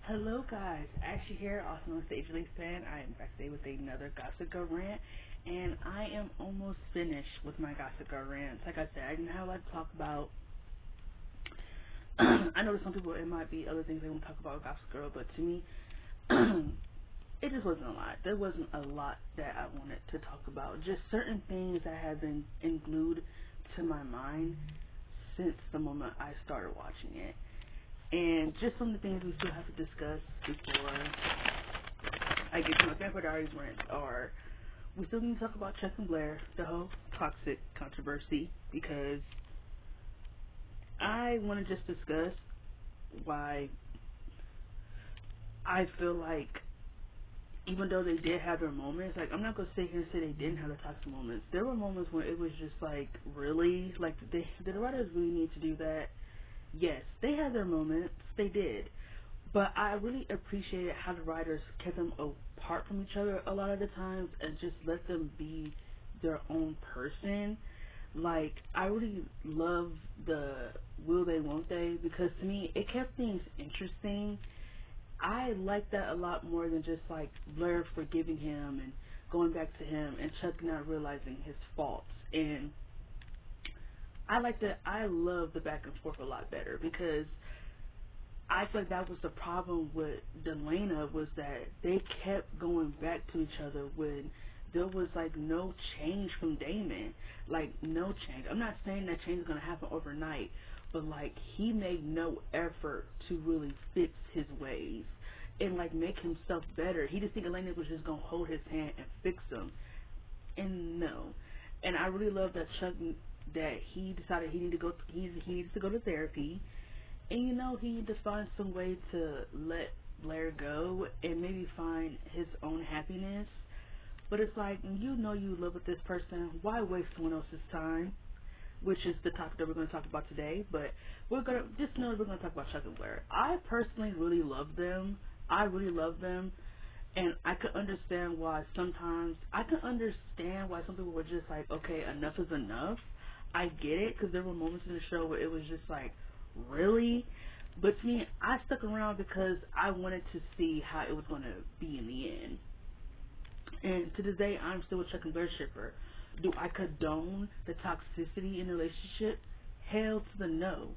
Hello guys, Ashley here, also known as the Age League fan. I am back today with another Gossip Girl rant, and I am almost finished with my Gossip Girl rants. Like I said, I didn't have a lot to talk about. I know to some people it might be other things they want to talk about with Gossip Girl, but to me, it just wasn't a lot. There wasn't a lot that I wanted to talk about. Just certain things that have been glued to my mind since the moment I started watching it. And just some of the things we still have to discuss before I get to my Vampire Diaries rant are we still need to talk about Chuck and Blair, the whole toxic controversy, because I want to just discuss why I feel like even though they did have their moments, like I'm not gonna sit here and say they didn't have the toxic moments. There were moments when it was just like, really, like did the writers really need to do that? Yes, they had their moments, they did. But I really appreciated how the writers kept them apart from each other a lot of the times and just let them be their own person. Like, I really love the will they, won't they, because to me, it kept things interesting. I like that a lot more than just like Blair forgiving him and going back to him and Chuck not realizing his faults. And I like that. I love the back and forth a lot better because I feel like that was the problem with Delana was that they kept going back to each other when there was like no change from Damon, like no change. I'm not saying that change is gonna happen overnight, but like he made no effort to really fix his ways and like make himself better. He just think Elena was just gonna hold his hand and fix him, and no. And I really love that Chuck that he decided he needs to go to therapy, and he needs to find some way to let Blair go and maybe find his own happiness. But it's like, you live with this person, why waste someone else's time? Which is the topic that we're going to talk about today. But we're going to just know that we're going to talk about Chuck and Blair. I personally really love them. I really love them. And I could understand why sometimes, I could understand why some people were just like, okay, enough is enough. I get it, because there were moments in the show where it was just like, really? But to me, I stuck around because I wanted to see how it was going to be in the end. And to this day, I'm still a Chuck and Blair shipper. Do I condone the toxicity in the relationship? Hell to the no.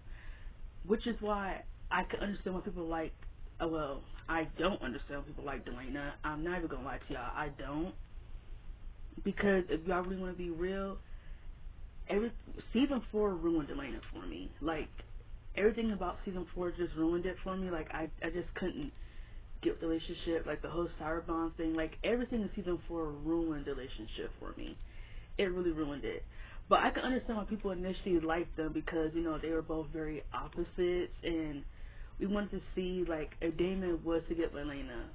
Which is why I can understand why people like, well, I don't understand why people like Delana. I'm not even going to lie to y'all. I don't. Because if y'all really want to be real, season 4 ruined Delana for me. Like, everything about season 4 just ruined it for me. Like, I just couldn't get the relationship. Like, the whole Sour Bomb thing. Like, everything in season 4 ruined the relationship for me. It really ruined it. But I can understand why people initially liked them because, they were both very opposites. And we wanted to see, like, if Damon was to get Elena,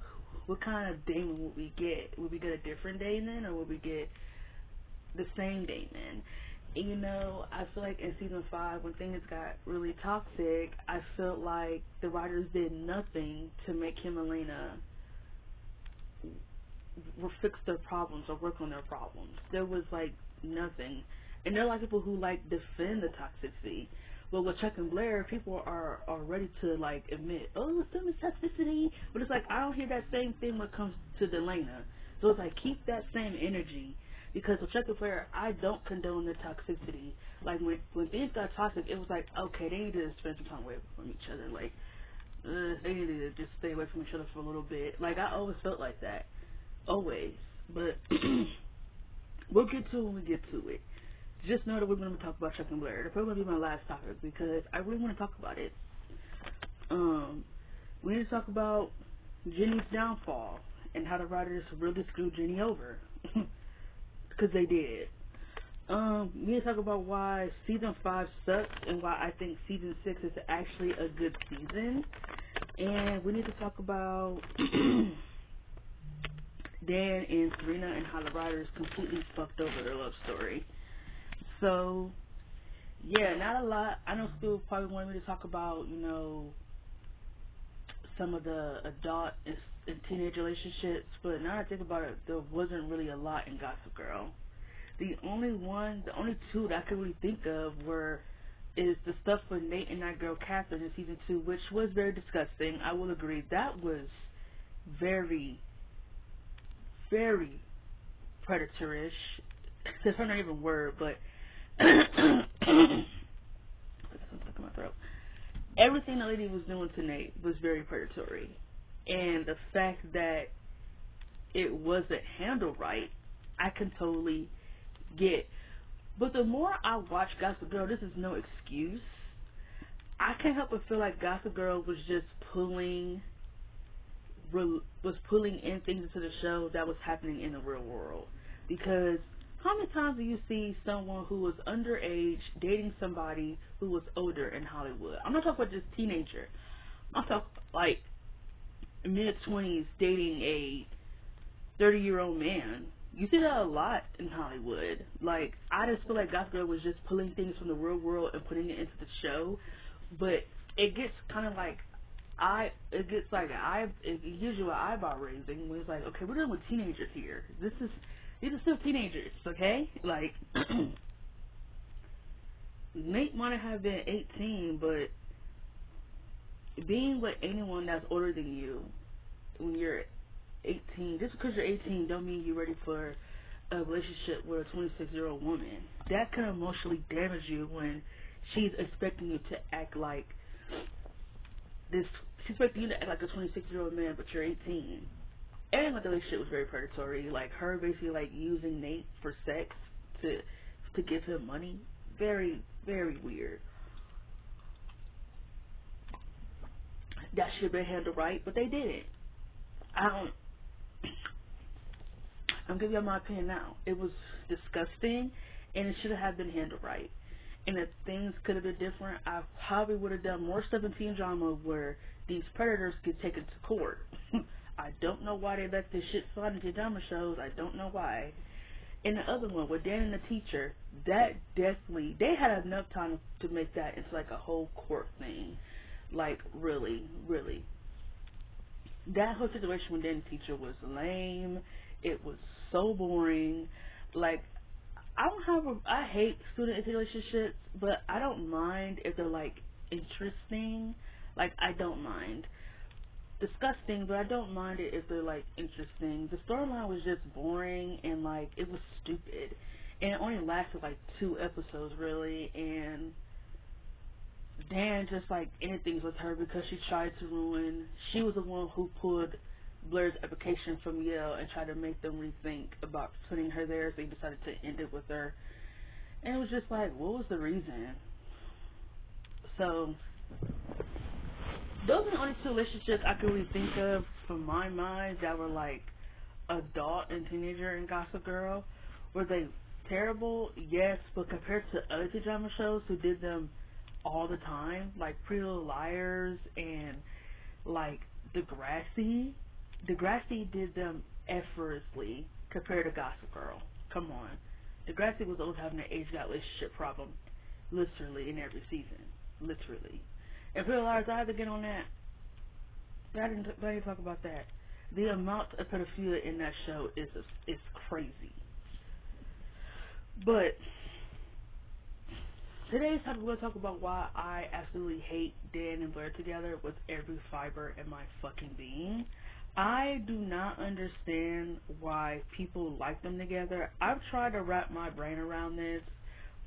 what kind of Damon would we get? Would we get a different Damon or would we get the same Damon? And, I feel like in season 5, when things got really toxic, I felt like the writers did nothing to make him and Elena fix their problems or work on their problems. There was like nothing. And there are a lot of people who like defend the toxicity. But with Chuck and Blair, people are ready to like admit, oh, some is toxicity. But it's like I don't hear that same thing when it comes to Delana. So it's like keep that same energy. Because with Chuck and Blair, I don't condone the toxicity. Like when things got toxic, it was like, okay, they need to spend some time away from each other. Like they need to just stay away from each other for a little bit. Like I always felt like that. Always. But we'll get to it when we get to it. Just know that we're going to talk about Chuck and Blair. That's probably going to be my last topic because I really want to talk about it. We need to talk about Jenny's downfall and how the writers really screwed Jenny over. Because they did. We need to talk about why season 5 sucks and why I think season 6 is actually a good season. And we need to talk about Dan and Serena and how the writers completely fucked over their love story. So, yeah, not a lot. I know Stu probably wanted me to talk about, some of the adult and teenage relationships, but now I think about it, there wasn't really a lot in Gossip Girl. The only two that I could really think of were is the stuff with Nate and that girl Catherine in season 2, which was very disgusting. I will agree. That was very, very predatorish. That's not even a word, but something stuck in my throat. Everything the lady was doing to Nate was very predatory. And the fact that it wasn't handled right, I can totally get. But the more I watch Gossip Girl, this is no excuse, I can't help but feel like Gossip Girl was just pulling in things into the show that was happening in the real world. Because how many times do you see someone who was underage dating somebody who was older in Hollywood? I'm not talking about just teenager. I'm talking like mid-20s dating a 30-year-old man. You see that a lot in Hollywood. Like, I just feel like Gossip Girl was just pulling things from the real world and putting it into the show. But it gets kind of like, it gives you an eyebrow raising when it's like, okay, we're dealing with teenagers here. These are still teenagers, okay? Like, Nate might have been 18, but being with anyone that's older than you when you're 18, just because you're 18 don't mean you're ready for a relationship with a 26-year-old woman. That can emotionally damage you when she's expecting you to act like this. She's expecting you to act like a 26-year-old man, but you're 18. And like the relationship was very predatory. Like her basically like using Nate for sex to give him money. Very, very weird. That should have been handled right, but they didn't. I'm giving you my opinion now. It was disgusting, and it should have been handled right. And if things could have been different, I probably would have done more stuff in teen drama where these predators get taken to court. I don't know why they let this shit slide into drama shows. I don't know why. And the other one with Dan and the teacher, that definitely, they had enough time to make that into like a whole court thing. Like, really, really. That whole situation with Dan and the teacher was lame. It was so boring. Like, I hate student relationships, but I don't mind if they're like interesting. Like, I don't mind. Disgusting, but I don't mind it if they're like interesting. The storyline was just boring and like it was stupid, and it only lasted like 2 episodes really. And Dan just like anything with her because she tried to ruin. She was the one who pulled Blair's application from Yale and tried to make them rethink about putting her there, so they decided to end it with her. And it was just like, what was the reason? So those are the only 2 relationships I could really think of from my mind that were like adult and teenager in Gossip Girl. Were they terrible? Yes, but compared to other drama shows who did them all the time, like Pretty Little Liars and like Degrassi did them effortlessly compared to Gossip Girl. Come on. Degrassi was always having an age-out relationship problem, literally, in every season. Literally. And Pretty Little Liars, I had to get on that. I didn't talk about that. The amount of pedophilia in that show is crazy. But today's topic, we're going to talk about why I absolutely hate Dan and Blair together with every fiber in my fucking being. I do not understand why people like them together. I've tried to wrap my brain around this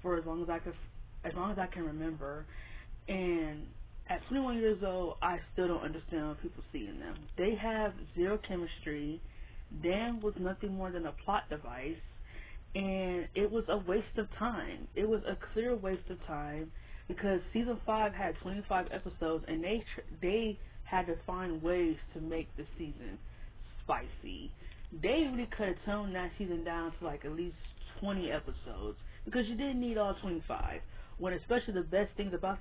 for as long as I can remember, and at 21 years old, I still don't understand what people see in them. They have zero chemistry. Dan was nothing more than a plot device, and it was a waste of time. It was a clear waste of time because season 5 had 25 episodes, and they had to find ways to make the season spicy. They really could have toned that season down to like at least 20 episodes because you didn't need all 25. When especially the best thing about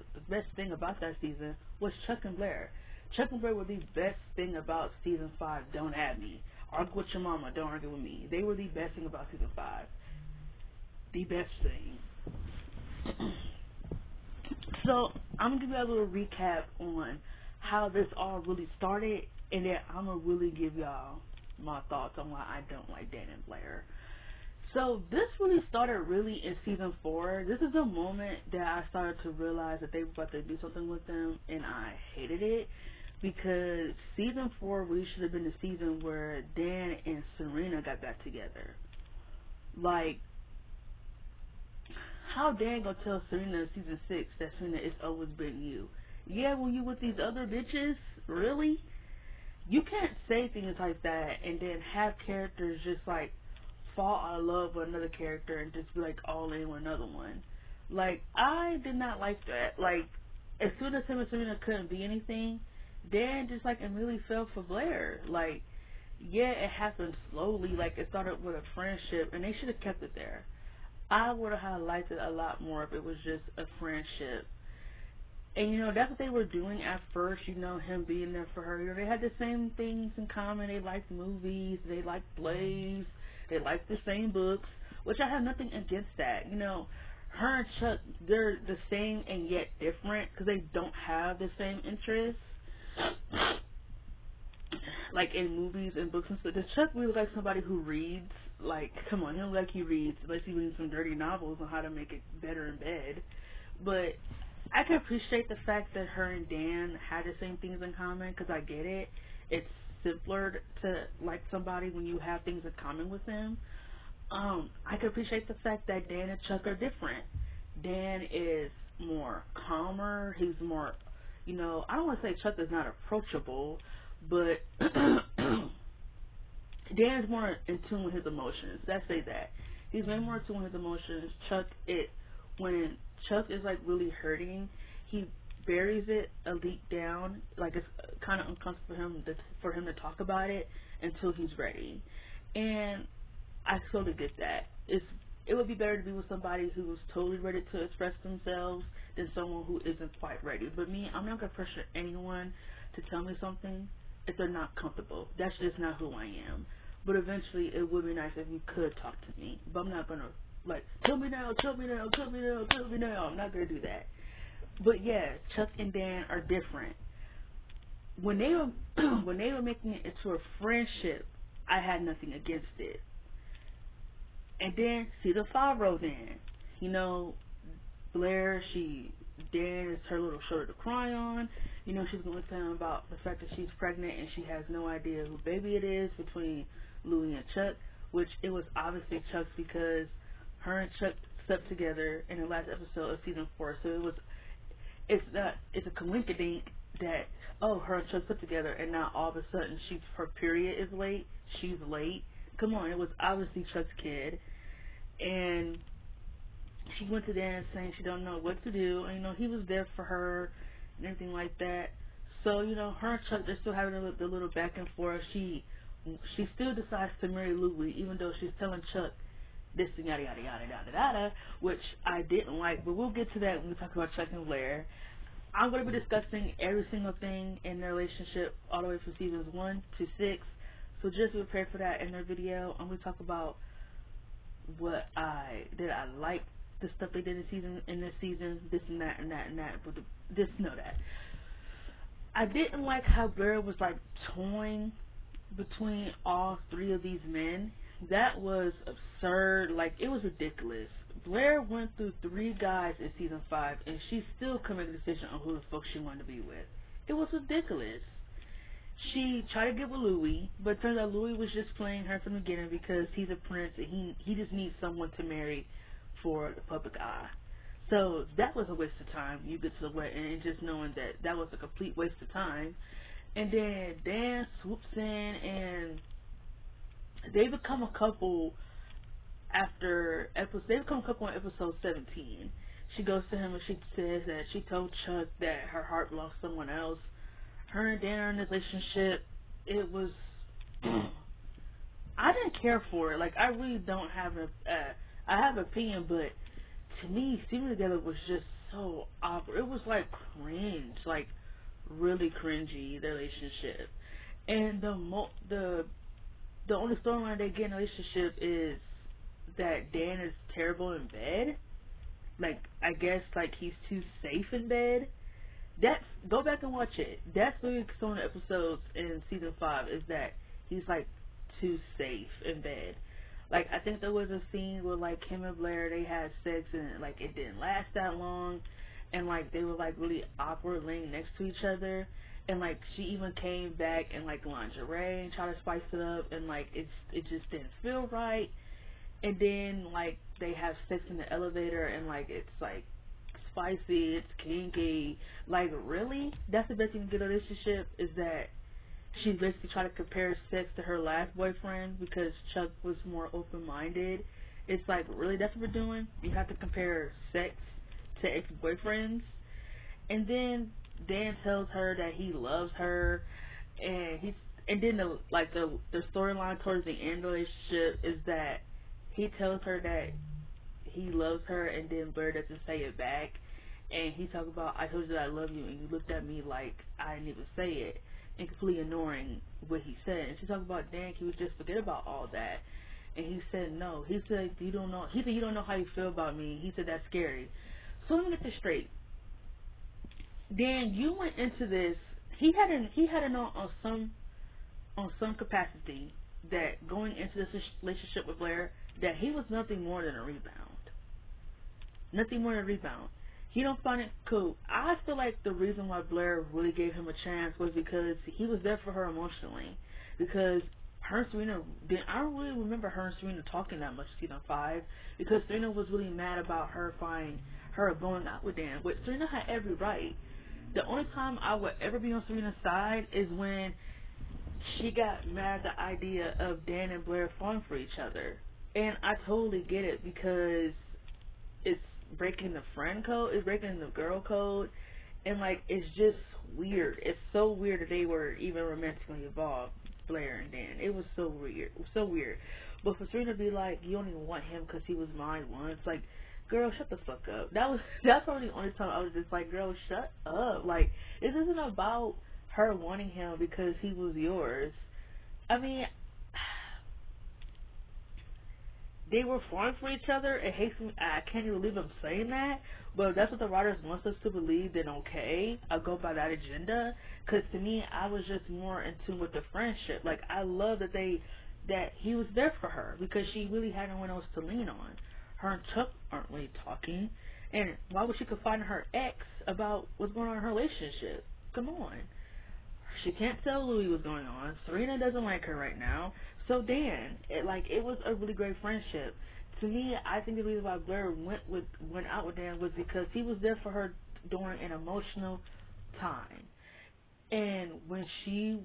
that season was Chuck and Blair. Chuck and Blair were the best thing about season 5. Don't at me. Argue with your mama. Don't argue with me. They were the best thing about season 5. The best thing. So I'm gonna give you a little recap on how this all really started, and then I'm gonna really give y'all my thoughts on why I don't like Dan and Blair. So this really started really in season 4. This is the moment that I started to realize that they were about to do something with them, and I hated it because season 4 really should have been the season where Dan and Serena got back together. Like, how Dan gonna tell Serena in season 6 that Serena, it's always been you? Yeah, when you with these other bitches, really? You can't say things like that and then have characters just like fall out of love with another character and just be like all in with another one. Like, I did not like that. Like, as soon as him and Serena couldn't be anything, Dan just like immediately fell for Blair. Like, yeah, it happened slowly. Like, it started with a friendship, and they should have kept it there. I would have liked it a lot more if it was just a friendship. And that's what they were doing at first, him being there for her. They had the same things in common. They liked movies, they liked plays, they liked the same books, which I have nothing against that. Her and Chuck, they're the same and yet different because they don't have the same interests. Like in movies and books and stuff. Does Chuck really like somebody who reads? Like, come on, he don't like he reads unless he reads some dirty novels on how to make it better in bed. But I can appreciate the fact that her and Dan had the same things in common because I get it. It's simpler to like somebody when you have things in common with them. I can appreciate the fact that Dan and Chuck are different. Dan is more calmer. He's more, I don't want to say Chuck is not approachable, but Dan's more in tune with his emotions. Let's say that. He's way more in tune with his emotions. When Chuck is like really hurting, he buries it a deep down. Like, it's kind of uncomfortable for him to talk about it until he's ready. And I totally get that. It would be better to be with somebody who's totally ready to express themselves than someone who isn't quite ready. But me, I'm not gonna pressure anyone to tell me something if they're not comfortable. That's just not who I am. But eventually, it would be nice if you could talk to me. But I'm not gonna like tell me now, tell me now, tell me now, tell me now. I'm not gonna do that. But yeah, Chuck and Dan are different. When they were when they were making it into a friendship, I had nothing against it. And then season 5 rolls in. Blair, Dan is her little shoulder to cry on. She's going to tell him about the fact that she's pregnant and she has no idea who baby it is between Louie and Chuck, which it was obviously Chuck's because her and Chuck slept together in the last episode of season 4. So it's a coincidence that, her and Chuck slept together and now all of a sudden her period is late. She's late. Come on, it was obviously Chuck's kid. And she went to Dan saying she don't know what to do. And, he was there for her and everything like that. So, her and Chuck, they're still having the little back and forth. She still decides to marry Louie, even though she's telling Chuck this and yada, yada, yada, yada, yada, which I didn't like. But we'll get to that when we talk about Chuck and Blair. I'm going to be discussing every single thing in their relationship all the way from seasons 1 to 6. So just be prepared for that in their video. I'm going to talk about what I like, the stuff they did in this season, this and that and that and that, but this and that. I didn't like how Blair was like toying between all 3 of these men. That was absurd. Like, it was ridiculous. Blair went through 3 guys in season 5 and she still couldn't make a decision on who the fuck she wanted to be with. It was ridiculous. She tried to get with Louie, but it turns out Louie was just playing her from the beginning because he's a prince and he just needs someone to marry for the public eye. So that was a waste of time. You get to the wedding and just knowing that was a complete waste of time. And then Dan swoops in and they become a couple they become a couple on episode 17. She goes to him and she says that she told Chuck that her heart belongs to someone else. Her and Dan are in a relationship. It was I didn't care for it. Like, I really don't have I have an opinion, but to me, seeing them together was just so awkward. It was like cringe, like really cringy, the relationship. And the only storyline they get in a relationship is that Dan is terrible in bed. Like, I guess like he's too safe in bed. Go back and watch it. That's really some of the episodes in season 5 is that he's like too safe in bed. Like, I think there was a scene where, like, him and Blair, they had sex and, like, it didn't last that long. And, like, they were, like, really awkward laying next to each other. And, like, she even came back in, like, lingerie and tried to spice it up. And, like, it just didn't feel right. And then, like, they have sex in the elevator and, like, it's, like, spicy, it's kinky. Like, really? That's the best thing to get in a relationship, is that she basically tried to compare sex to her last boyfriend because Chuck was more open-minded. It's like, really, that's what we're doing? You have to compare sex to ex-boyfriends? And then Dan tells her that he loves her, and then the storyline towards the end of the relationship is that he tells her that he loves her, and then Blair doesn't say it back. And he talks about, I told you that I love you, and you looked at me like I didn't even say it, and completely ignoring what he said. And she talks about, Dan, can we just forget about all that? And he said, no. He said, you don't know. He said, you don't know how you feel about me. He said, that's scary. So let me get this straight. Dan, you went into this. He had on some capacity that going into this relationship with Blair, that he was nothing more than a rebound. Nothing more than a rebound. He don't find it cool. I feel like the reason why Blair really gave him a chance was because he was there for her emotionally. Because her and Serena, I don't really remember her and Serena talking that much season 5, because Serena was really mad about her going out with Dan. But Serena had every right. The only time I would ever be on Serena's side is when she got mad at the idea of Dan and Blair falling for each other. And I totally get it, because it's breaking the friend code, it's breaking the girl code, and like, it's just weird. It's so weird that they were even romantically involved, Blair and Dan. It was so weird, But for Serena to be like, you only want him because he was mine once, like, girl, shut the fuck up. That's probably the only time I was just like, girl, shut up. Like, this isn't about her wanting him because he was yours. I mean, they were falling for each other. It hates me. I can't even believe I'm saying that. But if that's what the writers want us to believe, then okay, I'll go by that agenda. Because to me, I was just more in tune with the friendship. Like, I love that he was there for her, because she really had no one else to lean on. Her and Chuck aren't really talking. And why would she confide in her ex about what's going on in her relationship? Come on. She can't tell Louis what's going on. Serena doesn't like her right now. So Dan, it was a really great friendship. To me, I think the reason why Blair went out with Dan was because he was there for her during an emotional time. And when he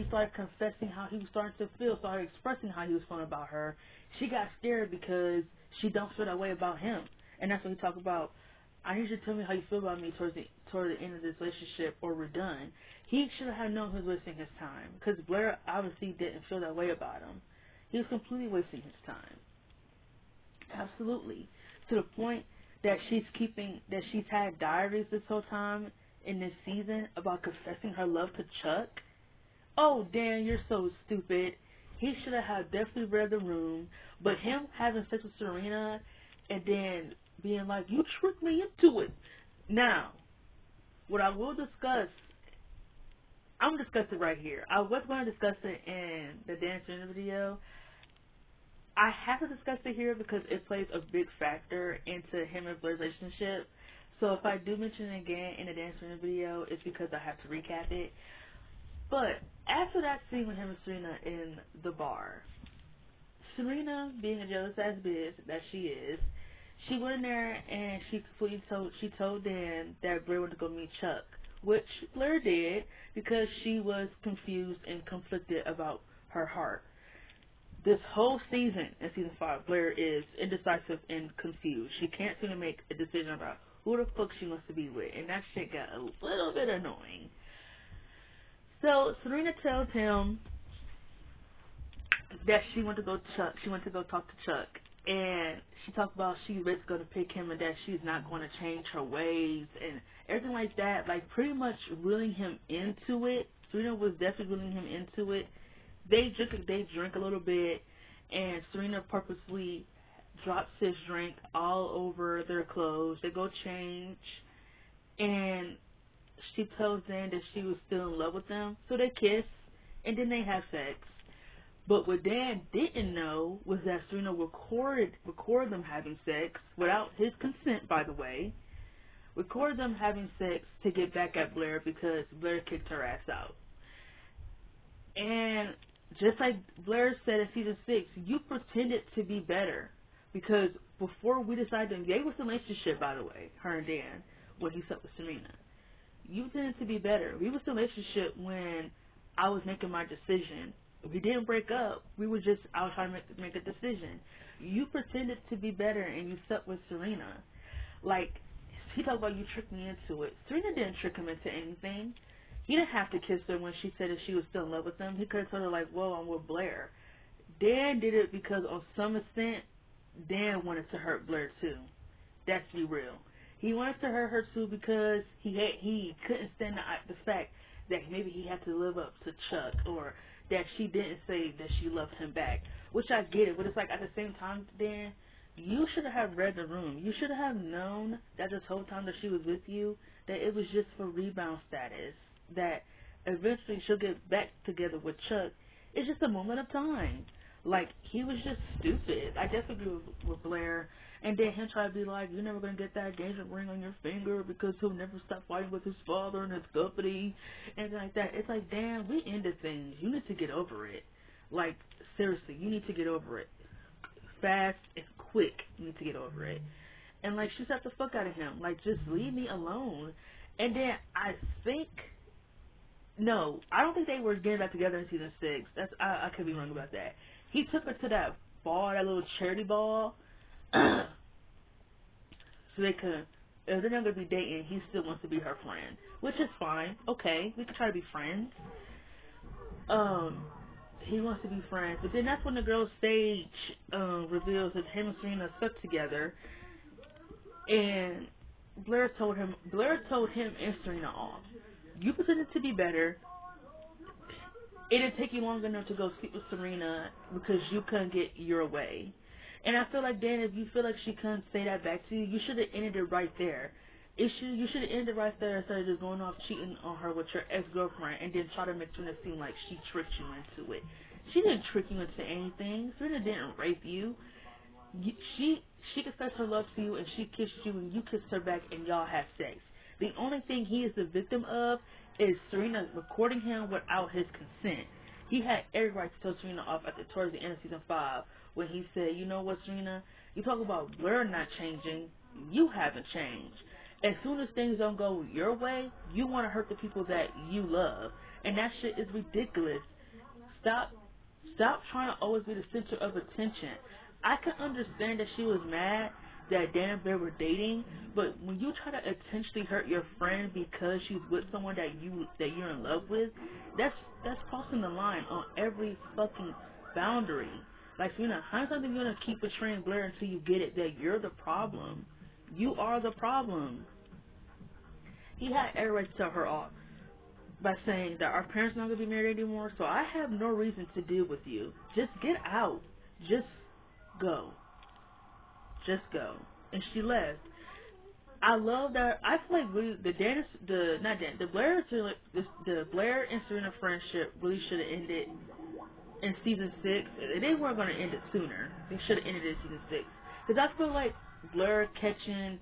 started confessing how he was starting to feel, started expressing how he was feeling about her, she got scared because she don't feel that way about him. And that's when he talked about, I need you to tell me how you feel about me toward the end of this relationship, or we're done. He should have known he was wasting his time, because Blair obviously didn't feel that way about him. He was completely wasting his time. Absolutely. To the point that she's had diaries this whole time in this season about confessing her love to Chuck. Oh, Dan, you're so stupid. He should have definitely read the room. But him having sex with Serena and then being like, you tricked me into it. Now, what I will discuss, I'm going to discuss it right here. I was going to discuss it in the dance video. I have to discuss it here because it plays a big factor into him and Blair's relationship. So if I do mention it again in the dance video, it's because I have to recap it. But after that scene with him and Serena in the bar, Serena, being a jealous ass bitch that she is, she went in there and she told Dan that Blair wanted to go meet Chuck, which Blair did because she was confused and conflicted about her heart. This whole season, in season 5, Blair is indecisive and confused. She can't seem to make a decision about who the fuck she wants to be with, and that shit got a little bit annoying. So Serena tells him that she went to go talk to Chuck, and she talks about she was going to pick him and that she's not going to change her ways and everything like that. Like, pretty much reeling him into it. Serena was definitely reeling him into it. They drink a little bit, and Serena purposely drops his drink all over their clothes. They go change, and she tells Dan that she was still in love with them. So they kiss, and then they have sex. But what Dan didn't know was that Serena recorded them having sex without his consent, by the way. Recorded them having sex to get back at Blair because Blair kicked her ass out. And just like Blair said in season 6, you pretended to be better. Because before we decided to engage with the relationship, by the way, her and Dan, when he slept with Serena, you pretended to be better. We was in a relationship when I was making my decision. We didn't break up. We were just, I was trying to make a decision. You pretended to be better and you slept with Serena. Like, he talked about you tricked me into it. Serena didn't trick him into anything. He didn't have to kiss her when she said that she was still in love with him. He could have told her, like, well, I'm with Blair. Dan did it because, on some extent, Dan wanted to hurt Blair, too. That's be real. He wanted to hurt her, too, because he couldn't stand the fact that maybe he had to live up to Chuck, or that she didn't say that she loved him back. Which I get it, but it's like, at the same time, Dan, you should have read the room. You should have known that this whole time that she was with you, that it was just for rebound status. That eventually she'll get back together with Chuck. It's just a moment of time. Like, he was just stupid. I definitely agree with Blair. And then him try to be like, you're never going to get that engagement ring on your finger because he'll never stop fighting with his father and his company. And like that. It's like, damn, we ended things. You need to get over it. Like, seriously, you need to get over it. Fast and quick. You need to get over it. And like, she slapped the fuck out of him. Like, just leave me alone. And then I think... No, I don't think they were getting back together in season 6. I could be wrong about that. He took her to that ball, that little charity ball, so they could, if they're not going to be dating, he still wants to be her friend, which is fine. Okay, we could try to be friends. He wants to be friends, but then that's when the girl stage reveals that him and Serena slept together, and Blair told him and Serena off. You pretended to be better. It didn't take you long enough to go sleep with Serena because you couldn't get your way. And I feel like, Dan, if you feel like she couldn't say that back to you, you should have ended it right there. You should have ended it right there instead of just going off cheating on her with your ex-girlfriend and then try to make Serena seem like she tricked you into it. She didn't trick you into anything. Serena didn't rape you. She confessed her love to you and she kissed you and you kissed her back and y'all had sex. The only thing he is the victim of is Serena recording him without his consent. He had every right to tell Serena off towards the end of season 5 when he said, you know what, Serena, you talk about Blair not changing, you haven't changed. As soon as things don't go your way, you want to hurt the people that you love. And that shit is ridiculous. Stop trying to always be the center of attention. I can understand that she was mad that Dan and Blair were dating, but when you try to intentionally hurt your friend because she's with someone that you're in love with, that's crossing the line on every fucking boundary. Like, how something you're gonna keep betraying Blair until you get it that you're the problem. You are the problem. He had every right to tell her off by saying that our parents are not gonna be married anymore, so I have no reason to deal with you. Just get out. Just go. Just go. And she left. I love that. I feel like the Blair and Serena friendship really should have ended in season 6. They weren't going to end it sooner. They should have ended it in season 6. Because I feel like Blair catching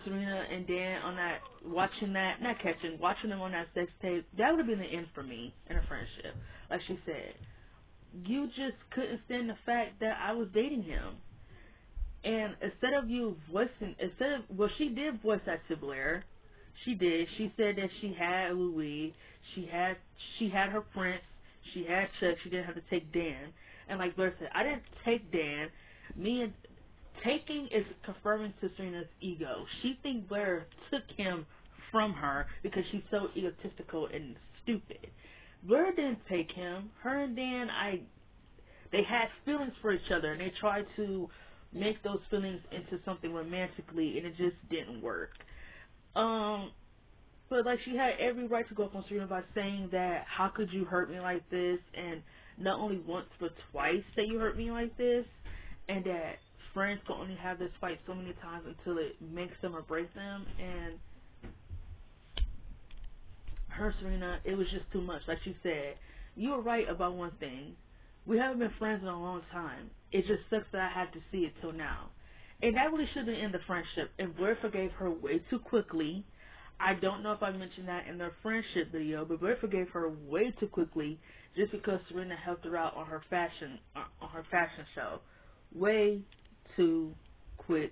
Serena and Dan on that, watching them on that sex tape, that would have been the end for me in a friendship. Like she said, you just couldn't stand the fact that I was dating him. And she did voice that to Blair. She did. She said that she had Louis, she had her prince, she had Chuck, she didn't have to take Dan. And like Blair said, I didn't take Dan. Taking is confirming to Serena's ego. She thinks Blair took him from her because she's so egotistical and stupid. Blair didn't take him. Her and Dan, they had feelings for each other, and they tried to make those feelings into something romantically, and it just didn't work. But like, she had every right to go up on Serena by saying that, how could you hurt me like this, and not only once but twice say you hurt me like this, and that friends can only have this fight so many times until it makes them or breaks them. And her, Serena, it was just too much. Like she said, you were right about one thing. We haven't been friends in a long time. It just sucks that I had to see it till now. And that really shouldn't end the friendship. And Blair forgave her way too quickly. I don't know if I mentioned that in their friendship video, but Blair forgave her way too quickly just because Serena helped her out on her fashion show. Way too quickly.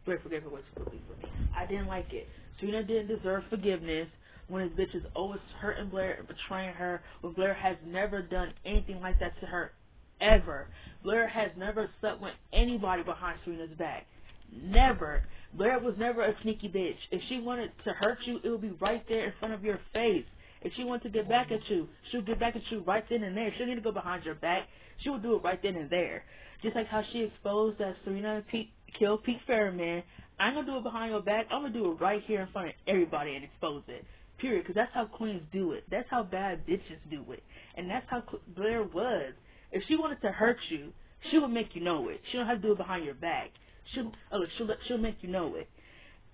Blair forgave her way too quickly for me. I didn't like it. Serena didn't deserve forgiveness when his bitch is always hurting Blair and betraying her, when Blair has never done anything like that to her, ever. Blair has never slept with anybody behind Serena's back. Never. Blair was never a sneaky bitch. If she wanted to hurt you, it would be right there in front of your face. If she wanted to get back at you, she'll get back at you right then and there. She don't need to go behind your back. She will do it right then and there. Just like how she exposed that Serena and Pete killed Pete Fairman. I'm going to do it behind your back. I'm going to do it right here in front of everybody and expose it. Period. Because that's how queens do it. That's how bad bitches do it. And that's how Blair was. If she wanted to hurt you, she would make you know it. She don't have to do it behind your back. She'll make you know it.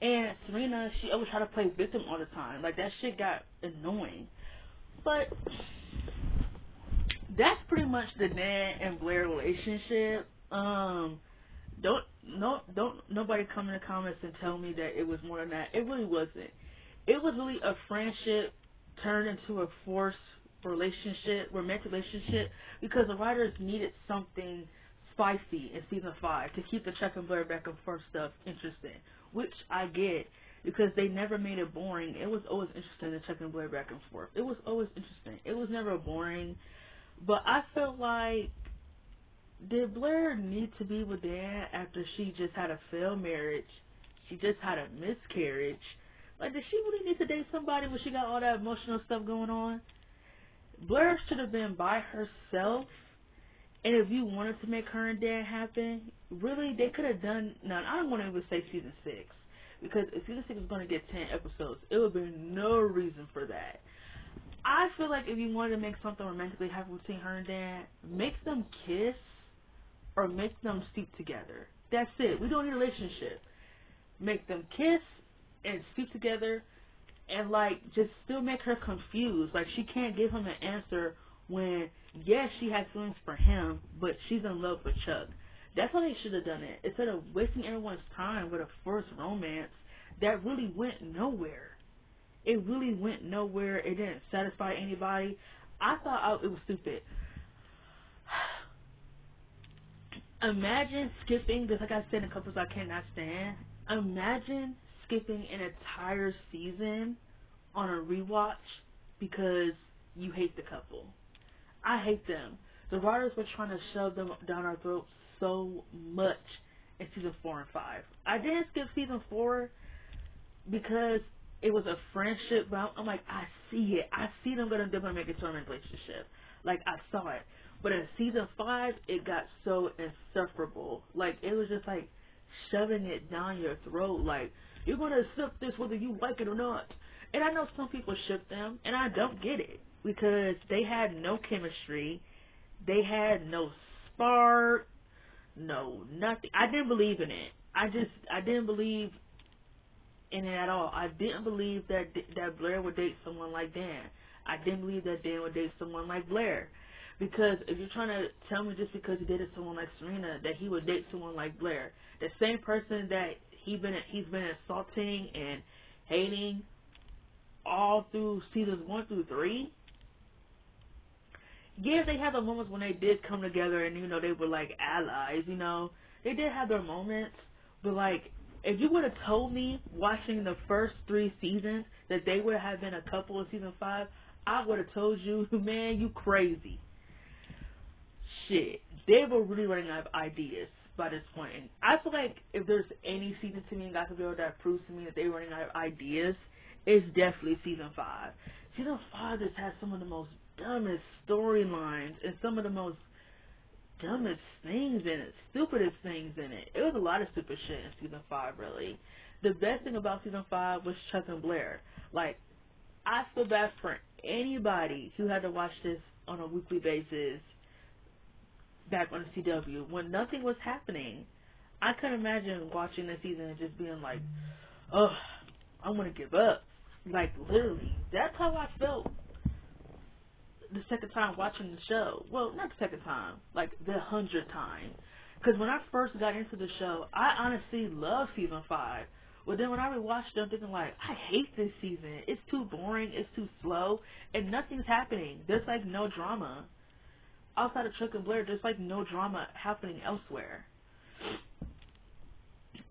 And Serena, she always try to play victim all the time. Like, that shit got annoying. But that's pretty much the Dan and Blair relationship. Don't nobody come in the comments and tell me that it was more than that. It really wasn't. It was really a friendship turned into a forced romantic relationship, because the writers needed something spicy in season 5 to keep the Chuck and Blair back and forth stuff interesting, which I get, because they never made it boring. It was always interesting, the Chuck and Blair back and forth. It was always interesting. It was never boring. But I felt like, did Blair need to be with Dan after she just had a failed marriage? She just had a miscarriage. Like, did she really need to date somebody when she got all that emotional stuff going on? Blair should have been by herself. And if you wanted to make her and Dan happen, really, they could have done. Now, I don't want to even say season 6, because if season 6 is going to get 10 episodes, it would be no reason for that. I feel like if you wanted to make something romantically happen between her and Dan, make them kiss or make them sleep together. That's it. We don't need a relationship. Make them kiss and sleep together, and like, just still make her confused. Like, she can't give him an answer when, yes, she has feelings for him, but she's in love with Chuck. That's how they should have done it. Instead of wasting everyone's time with a forced romance that really went nowhere. It really went nowhere. It didn't satisfy anybody. I thought it was stupid. Imagine skipping, just like I said in Couples I Cannot Stand, imagine skipping an entire season on a rewatch because you hate the couple. I hate them. The writers were trying to shove them down our throats so much in season 4 and 5. I didn't skip season 4 because it was a friendship, but I'm like, I see it. I see they're going to make it to a relationship. Like, I saw it. But in season 5, it got so insufferable. Like, it was just like shoving it down your throat. Like, you're going to accept this whether you like it or not. And I know some people ship them, and I don't get it, because they had no chemistry. They had no spark, no nothing. I didn't believe in it. I didn't believe in it at all. I didn't believe that Blair would date someone like Dan. I didn't believe that Dan would date someone like Blair. Because if you're trying to tell me just because he dated someone like Serena that he would date someone like Blair, the same person that he's been assaulting and hating all through seasons 1 through 3. Yeah, they had the moments when they did come together and, you know, they were like allies, you know. They did have their moments, but like, if you would have told me watching the first 3 seasons that they would have been a couple in season 5, I would have told you, man, you crazy. Shit, they were really running out of ideas by this point. And I feel like if there's any season to me in Gossip Girl that proves to me that they were running out of ideas, it's definitely season 5. Season 5 just has some of the most dumbest storylines and some of the most dumbest things in it, stupidest things in it. It was a lot of stupid shit in season 5, really. The best thing about season 5 was Chuck and Blair. Like, I feel bad for anybody who had to watch this on a weekly basis back on the CW when nothing was happening. I couldn't imagine watching the season and just being like, oh, I'm going to give up. Like, literally. That's how I felt the second time watching the show. Well, not the second time, like the 100th time. Because when I first got into the show, I honestly loved season 5. But then when I rewatched it, I'm thinking like, I hate this season. It's too boring. It's too slow. And nothing's happening. There's like no drama. Outside of Chuck and Blair, there's like no drama happening elsewhere.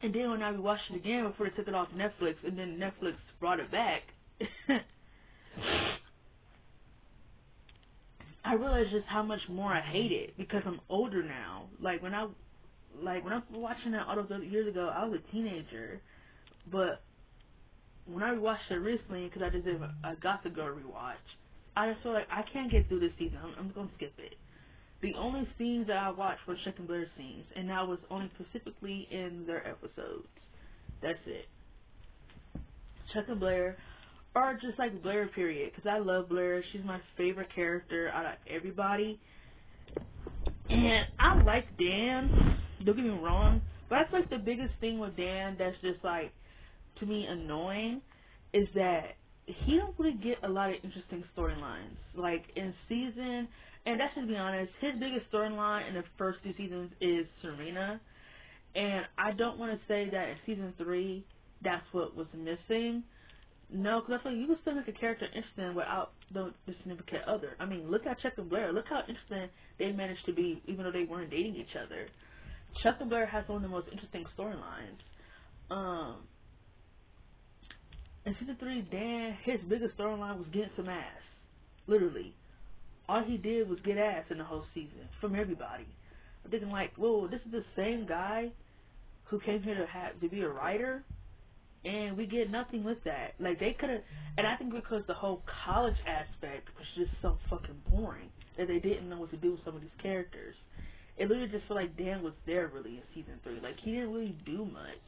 And then when I rewatched it again before they took it off Netflix, and then Netflix brought it back, I realized just how much more I hate it because I'm older now. Like when I was watching it all those years ago, I was a teenager. But when I rewatched it recently, because I just did a Gossip Girl rewatch, I just feel like I can't get through this season. I'm going to skip it. The only scenes that I watched were Chuck and Blair scenes, and that was only specifically in their episodes. That's it. Chuck and Blair, or just like Blair, period, because I love Blair. She's my favorite character out of everybody. And I like Dan, don't get me wrong, but that's like the biggest thing with Dan that's just like, to me, annoying, is that he don't really get a lot of interesting storylines. Like in season, and that's to be honest, his biggest storyline in the first 2 seasons is Serena. And I don't want to say that in season 3 that's what was missing. No, because I feel like you can still make a character interesting without the significant other. I mean, look at Chuck and Blair. Look how interesting they managed to be, even though they weren't dating each other. Chuck and Blair has one of the most interesting storylines. In season 3, Dan, his biggest storyline was getting some ass. Literally. All he did was get ass in the whole season from everybody. I'm thinking like, whoa, this is the same guy who came here to be a writer, and we get nothing with that. Like they could have, and I think because the whole college aspect was just so fucking boring that they didn't know what to do with some of these characters. It literally just felt like Dan was there really in season 3. Like he didn't really do much.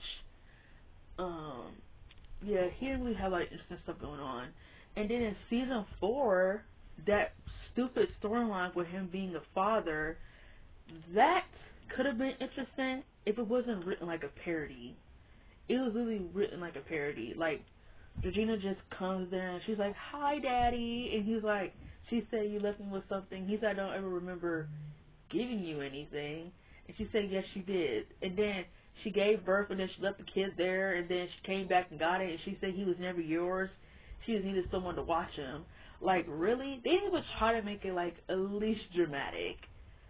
Yeah, he didn't really have like interesting stuff going on. And then in season 4, that stupid storyline with him being a father, that could have been interesting if it wasn't written like a parody. It was really written like a parody. Like, Georgina just comes there and she's like, "Hi, Daddy," and he's like, she said, "You left me with something." He said, "I don't ever remember giving you anything." And she said, "Yes, you did." And then she gave birth, and then she left the kid there, and then she came back and got it, and she said he was never yours. She just needed someone to watch him. Like, really? They didn't even try to make it, like, at least dramatic.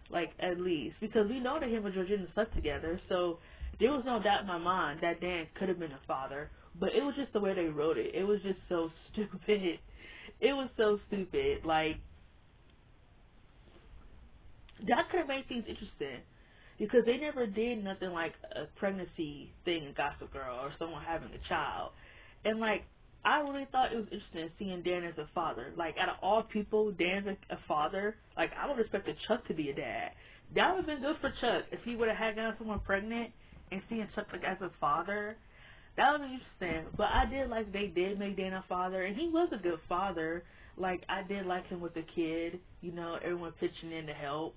Like, at least. Because we know that him and Georgina slept together, so there was no doubt in my mind that Dan could have been a father. But it was just the way they wrote it. It was just so stupid. It was so stupid. Like, that could have made things interesting. Because they never did nothing like a pregnancy thing in Gossip Girl or someone having a child. And, like, I really thought it was interesting seeing Dan as a father. Like, out of all people, Dan's a father. Like, I would have expected Chuck to be a dad. That would have been good for Chuck if he would have had gotten someone pregnant and seeing Chuck like as a father. That would be interesting. But I did like they did make Dan a father, and he was a good father. Like, I did like him with the kid. You know, everyone pitching in to help.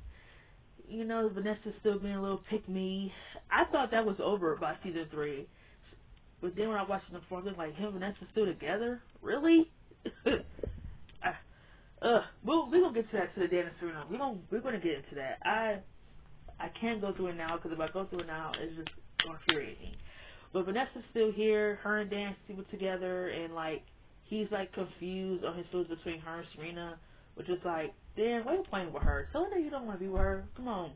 You know, Vanessa still being a little pick-me. I thought that was over by season 3. But then when I watched the 4th, like, him and Vanessa still together? Really? We're going to get to that, to the Dan and Serena. We're going to get into that. I can't go through it now, because if I go through it now, it's just going to infuriate me. But Vanessa's still here. Her and Dan still together, and, like, he's, like, confused on his feelings between her and Serena, which is like, Dan, why are you playing with her? Tell her that you don't want to be with her. Come on.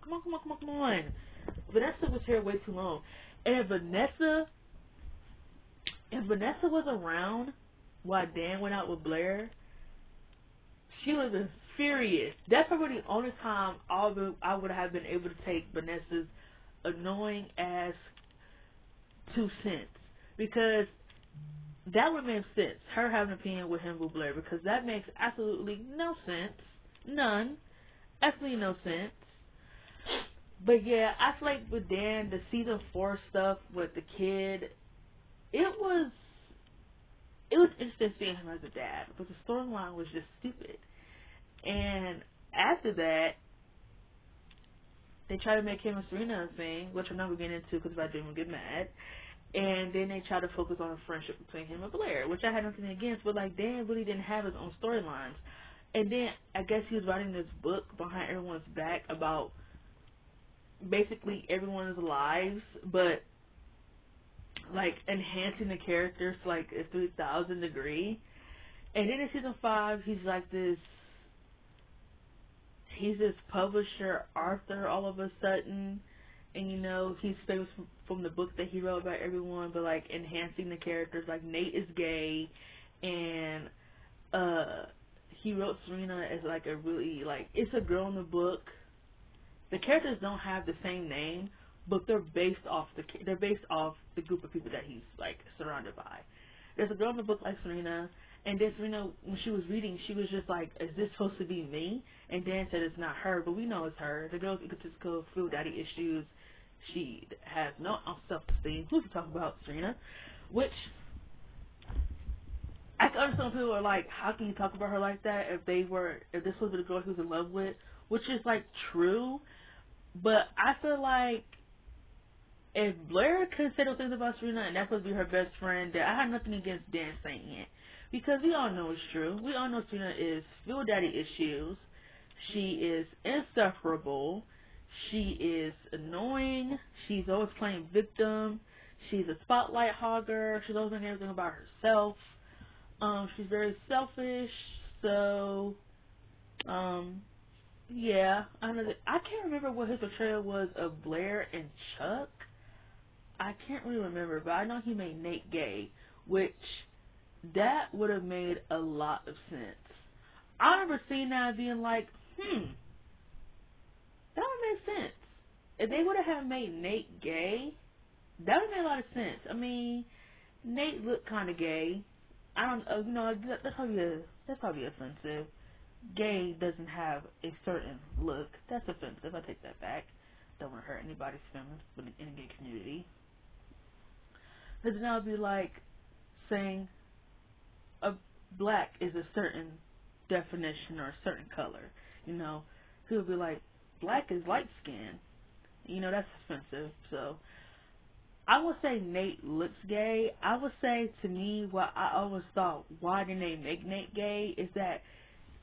Vanessa was here way too long. And if Vanessa was around while Dan went out with Blair, she would have been furious. That's probably the only time I would have been able to take Vanessa's annoying ass 2 cents. Because that would make sense, her having an opinion with him with Blair, because that makes absolutely no sense. None. Absolutely no sense. But yeah, I feel like with Dan, the season 4 stuff with the kid, it was interesting seeing him as a dad, but the storyline was just stupid. And after that, they try to make him and Serena a thing, which I'm not going to get into because if I do, I'm going to get mad. And then they try to focus on a friendship between him and Blair, which I had nothing against, but like Dan really didn't have his own storylines. And then I guess he was writing this book behind everyone's back about basically everyone's lives, but like enhancing the characters to like a 3,000 degree. And then in season 5, he's this publisher, Arthur, all of a sudden. And you know, he's famous from the book that he wrote about everyone, but like enhancing the characters. Like Nate is gay, and he wrote Serena as like a really like it's a girl in the book. The characters don't have the same name, but they're based off the group of people that he's like surrounded by. There's a girl in the book like Serena, and then Serena, when she was reading, she was just like, "Is this supposed to be me?" And Dan said it's not her, but we know it's her. The girl's egotistical, feel daddy issues. She has no self-esteem. Who can talk about Serena? Which I can understand people are like, how can you talk about her like that if this was the girl he was in love with? Which is like true, but I feel like if Blair could say those things about Serena and that's supposed to be her best friend, that I have nothing against Dan saying it. Because we all know it's true. We all know Serena is feel daddy issues. She is insufferable. She is annoying. She's always playing victim. She's a spotlight hogger. She's always doing everything about herself. She's very selfish. So, yeah. I can't remember what his portrayal was of Blair and Chuck. I can't really remember, but I know he made Nate gay, which that would have made a lot of sense. I remember seeing that and being like, that would make sense. If they would have made Nate gay, that would make a lot of sense. I mean, Nate looked kind of gay. I don't, that's probably offensive. Gay doesn't have a certain look. That's offensive. I take that back. Don't want to hurt anybody's feelings in the gay community. Because now it'd be like saying a black is a certain definition or a certain color. You know, he would be like, black is light skin. You know, that's offensive. So I would say Nate looks gay. I would say, to me, what I always thought, why didn't they make Nate gay, is that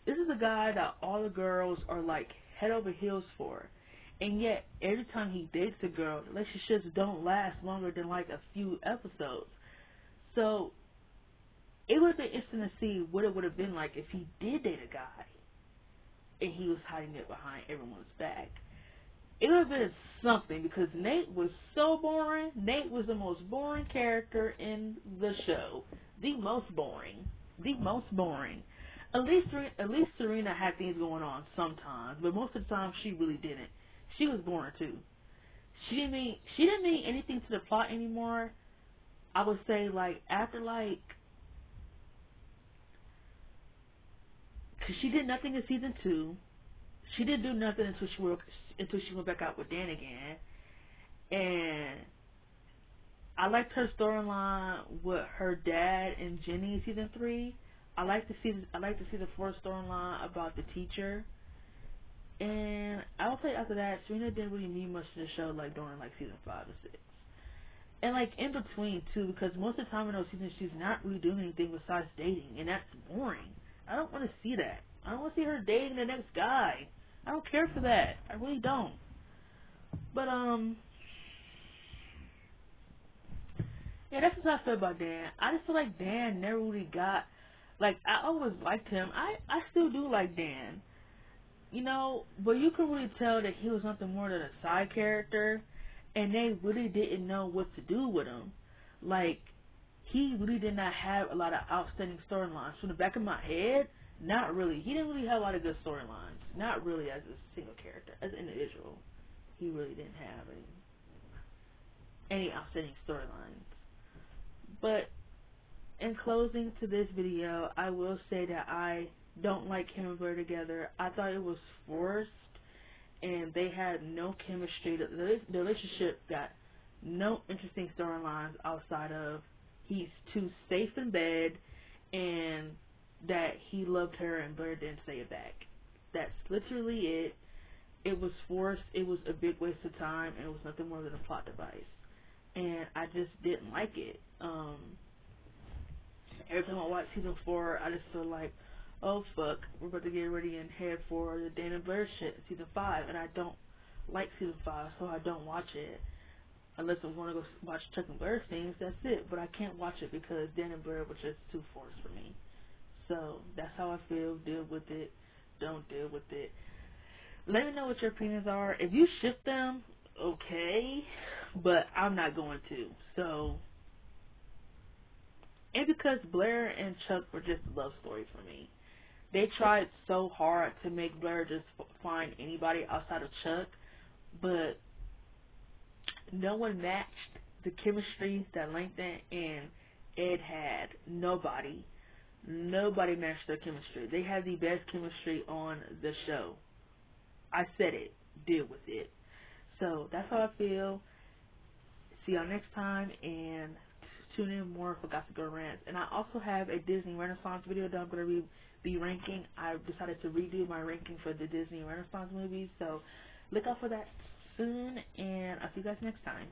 this is a guy that all the girls are like head over heels for. And yet, every time he dates a girl, relationships don't last longer than like a few episodes. So it would have been interesting to see what it would have been like if he did date a guy and he was hiding it behind everyone's back. It would have been something, because Nate was so boring. Nate was the most boring character in the show. The most boring. The most boring. At least Serena had things going on sometimes, but most of the time she really didn't. She was boring too. She didn't mean anything to the plot anymore. I would say like after like, cause she did nothing in season 2. She didn't do nothing until she went back out with Dan again. And I liked her storyline with her dad and Jenny in season 3. I like to see the 4th storyline about the teacher. And I would say after that, Serena didn't really need much to the show, like during like season 5 or 6. And like in between too, because most of the time in those seasons she's not really doing anything besides dating, and that's boring. I don't want to see that. I don't want to see her dating the next guy. I don't care for that. I really don't. But yeah, that's what I feel about Dan. I just feel like Dan never really got, like, I always liked him. I still do like Dan. You know, but you could really tell that he was nothing more than a side character, and they really didn't know what to do with him. Like, he really did not have a lot of outstanding storylines. From the back of my head, not really. He didn't really have a lot of good storylines. Not really as a single character. As an individual, he really didn't have any outstanding storylines. But in closing to this video, I will say that I don't like him and Blair together. I thought it was forced, and they had no chemistry. The relationship got no interesting storylines outside of he's too safe in bed, and that he loved her and Blair didn't say it back. That's literally it. It was forced. It was a big waste of time, and it was nothing more than a plot device. And I just didn't like it. Every time I watch season 4, I just feel like, oh fuck, we're about to get ready and head for the Dan and Blair shit, season 5, and I don't like season 5, so I don't watch it. Unless I want to go watch Chuck and Blair things, that's it. But I can't watch it because Dan and Blair was just too forced for me. So that's how I feel. Deal with it. Don't deal with it. Let me know what your opinions are. If you ship them, okay, but I'm not going to. So, and because Blair and Chuck were just a love story for me. They tried so hard to make Blair just find anybody outside of Chuck, but no one matched the chemistry that Langdon and Ed had. Nobody. Nobody matched their chemistry. They had the best chemistry on the show. I said it. Deal with it. So that's how I feel. See y'all next time, and tune in more for Gossip Girl Rants. And I also have a Disney Renaissance video that I'm going to be ranking. I decided to redo my ranking for the Disney Renaissance movies, so look out for that soon, and I'll see you guys next time.